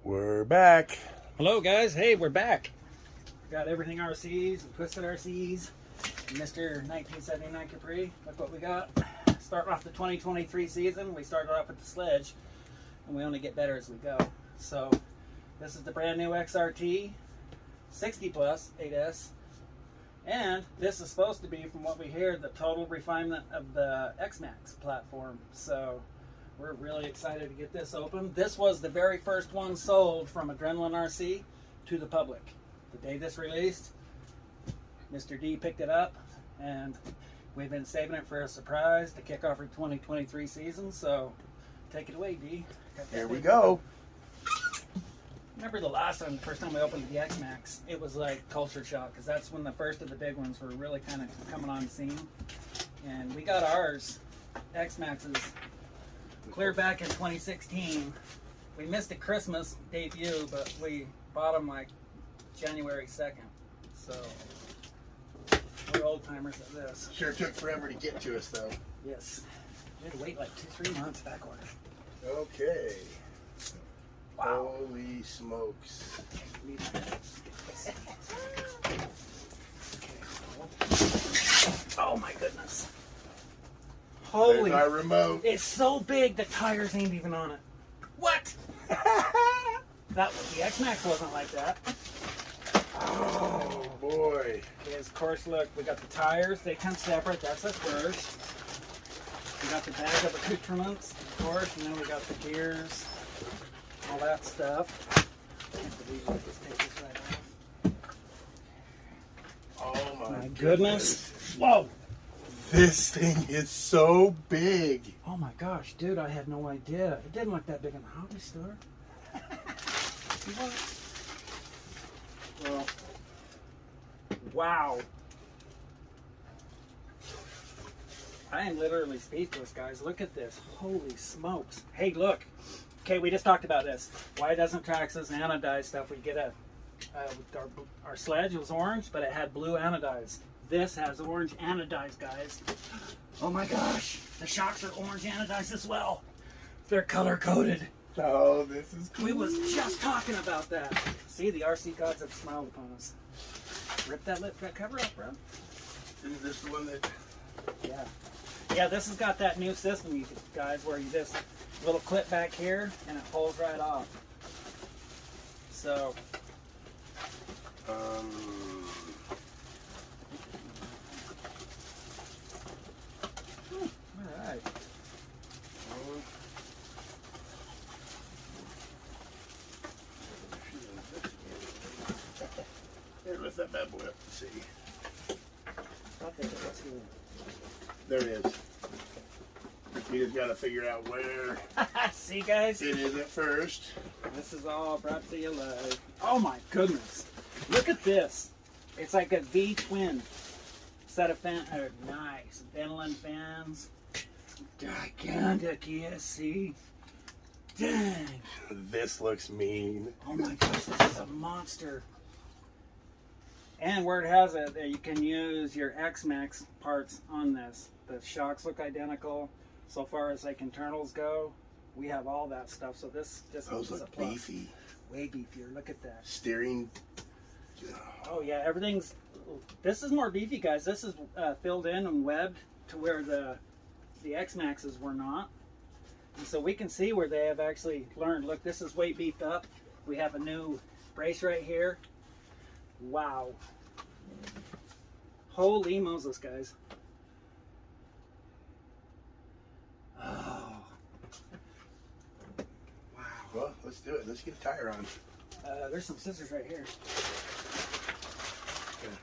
We're back. Hello guys, hey, we're back. Got everything RCs and twisted RCs. Mr. 1979 Capri, look what we got. Starting off the 2023 season, we started off with the sledge, and we only get better as we go. So, this is the brand new XRT, 60 plus 8S, and this is supposed to be, from what we hear, the total refinement of the X-Max platform. So, we're really excited to get this open. This was the very first one sold from Adrenaline RC to the public. The day this released, Mr. D picked it up, and we've been saving it for a surprise to kick off our 2023 season. So take it away, D. Here we go. Remember the first time we opened the X-Max, it was like culture shock, because that's when the first of the big ones were really kind of coming on scene. And we got ours, X-Maxes, clear back in 2016. We missed a Christmas debut, but we bought them like January 2nd. So we're old timers at this. Sure took forever to get to us, though. Yes. We had to wait like 2-3 months back order. Okay. Wow. Holy smokes. Oh my goodness. Holy. There's our remote. It's so big the tires ain't even on it. What? The X-Max wasn't like that. Oh boy. Okay, of course, look, we got the tires. They come separate. That's the first. We got the bag of accoutrements, of course, and then we got the gears, all that stuff. Can't believe we just take this right off. Oh my Goodness. Whoa. This thing is so big. Oh my gosh, dude, I had no idea. It didn't look that big in the hobby store. What? Well, wow. I am literally speechless, guys. Look at this. Holy smokes. Hey, look. Okay, we just talked about this. Why doesn't Traxxas anodize stuff? We get our sledge was orange, but it had blue anodized. This has orange anodized, guys. Oh my gosh. The shocks are orange anodized as well. They're color coded. Oh, this is cool. We was just talking about that. See, the RC gods have smiled upon us. Rip that cover up, bro. Is this the one that... Yeah. Yeah, this has got that new system, you guys, where you just little clip back here and it pulls right off. So. All right. Here, lift that bad boy up and see. I'll take it. Let's see. There it is. You just got to figure out where See, guys? it is at first. This is all brought to you live. Oh my goodness. Look at this. It's like a V-twin set of fans. Nice. Adrenaline fans. Gigantic ESC. Dang. This looks mean. Oh my gosh, this is a monster. And where it has it, you can use your X-Max parts on this. The shocks look identical. So far as like internals go, we have all that stuff. So this Those is a look plus. beefy. Way beefier. Look at that. Steering. Oh yeah, everything's. This is more beefy, guys. This is filled in and webbed to where the X-Maxes were not. And so we can see where they have actually learned. Look, this is way beefed up. We have a new brace right here. Wow. Holy Moses, guys. Oh. Wow. Well, let's do it. Let's get a tire on. There's some scissors right here. Okay.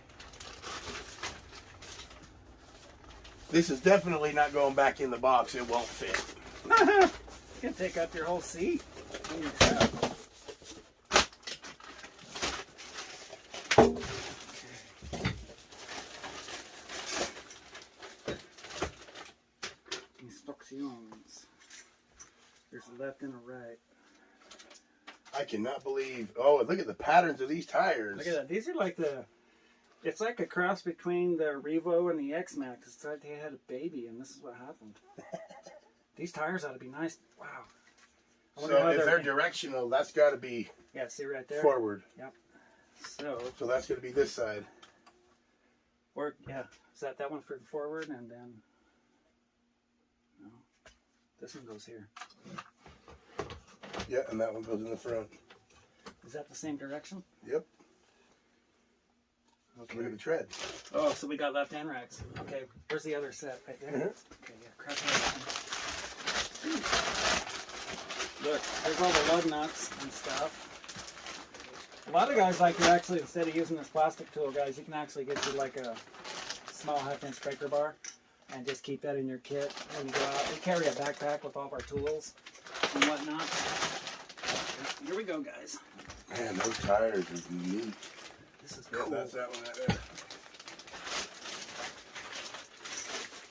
This is definitely not going back in the box. It won't fit. It's gonna take up your whole seat in your truck. Instructions. There's a left and a right. I cannot believe. Oh, look at the patterns of these tires. Look at that. These are like it's like a cross between the Revo and the X-Max. It's like they had a baby and this is what happened. These tires ought to be nice. Wow. So if they're directional, that's got to be see right there? forward. Yep. So that's going to be this side. Or, is that one for forward? And then, no, this one goes here. Yeah, and that one goes in the front. Is that the same direction? Yep. Okay. Look at the tread. Oh, so we got left and rights. Okay, where's the other set? Right there? Okay, crack that one. Look, there's all the lug nuts and stuff. A lot of guys like to actually, instead of using this plastic tool, guys, you can actually get you like a small 1/2-inch breaker bar and just keep that in your kit when you go out. We carry a backpack with all of our tools and whatnot. Here we go, guys. Man, those tires are neat. This is cool. That's that one right there.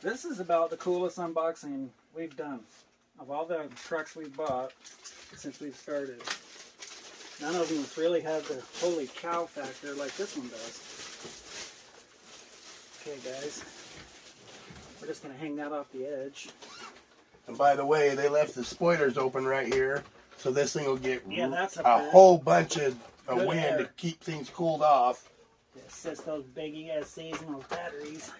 This is about the coolest unboxing we've done. Of all the trucks we've bought since we've started, none of them really have the holy cow factor like this one does. Okay, guys. We're just going to hang that off the edge. And by the way, they left the spoilers open right here, so this thing will get that's a whole bunch of wind air to keep things cooled off. It's just those big ESCs and those batteries.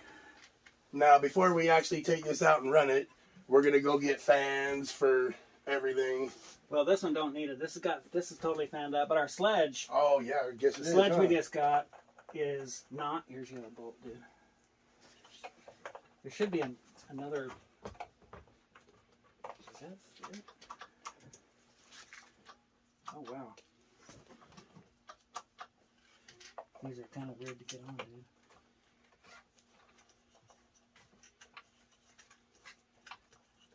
Now, before we actually take this out and run it, we're going to go get fans for everything. Well, this one don't need it. This is totally fanned up. But our sledge, oh yeah, I guess the sledge we just got is not. Here's your bolt, dude. There should be another. Does that fit? Oh wow. These are kind of weird to get on, dude.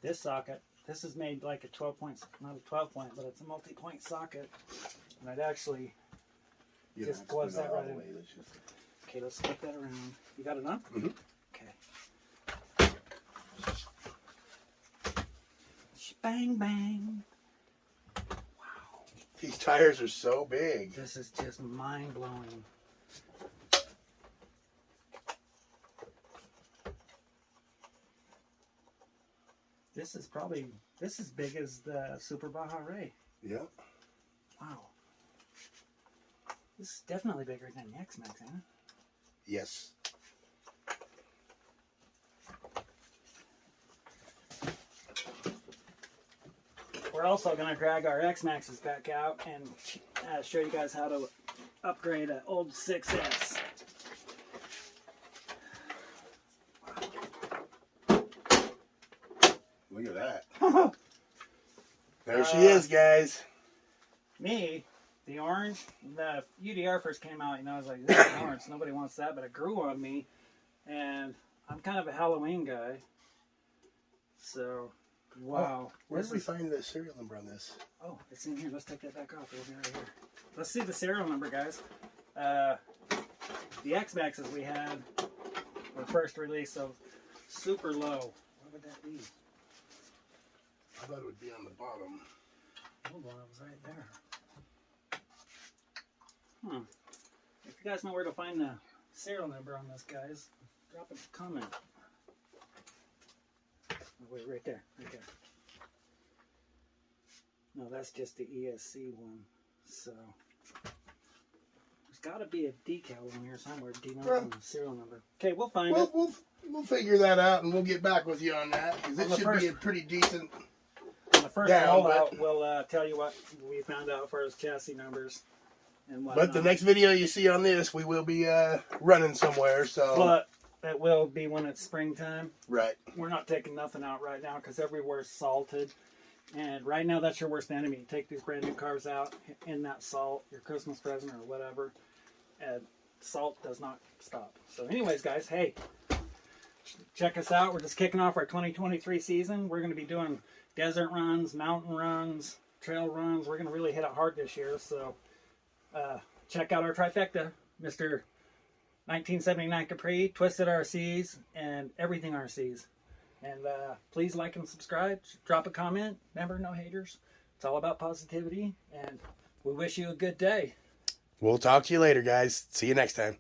This socket, this is made like a 12 point, not a 12 point, but it's a multi-point socket. And it actually just plugs that right in. Okay, let's flip that around. You got it on? Mm-hmm. Okay. Bang, bang. Wow. These tires are so big. This is just mind-blowing. This is probably, this is big as the Super Baja Ray. Yep. Wow. This is definitely bigger than the X-Max, huh? Yes. We're also going to drag our X-Maxes back out and show you guys how to upgrade an old 6S. Look at that. There she is, guys. Me, the orange, the UDR first came out, you know, I was like, this is orange, nobody wants that, but it grew on me, and I'm kind of a Halloween guy, so, wow. Where did we find the serial number on this? Oh, it's in here. Let's take that back off. It'll be right here. Let's see the serial number, guys. The X-Maxes we had were first released, so super low. What would that be? I thought it would be on the bottom. Hold on, it was right there. If you guys know where to find the serial number on this, guys, drop a comment. Oh, wait, right there. Right there. No, that's just the ESC one. So there's got to be a decal on here somewhere denoting the serial number. Okay, we'll find it. We'll figure that out, and we'll get back with you on that, because it should be a pretty decent. On the first rollout, we'll tell you what we found out as far as chassis numbers and whatnot. But the next video you see on this, we will be running somewhere. So. But that will be when it's springtime. Right. We're not taking nothing out right now because everywhere's salted. And right now, that's your worst enemy. You take these brand new cars out in that salt, your Christmas present or whatever, and salt does not stop. So anyways, guys, hey, check us out. We're just kicking off our 2023 season. We're going to be doing desert runs, mountain runs, trail runs. We're going to really hit it hard this year. So check out our trifecta, Mr. 1979 Capri, Twisted RCs, and everything RCs. And please like and subscribe. Drop a comment. Remember, no haters. It's all about positivity. And we wish you a good day. We'll talk to you later, guys. See you next time.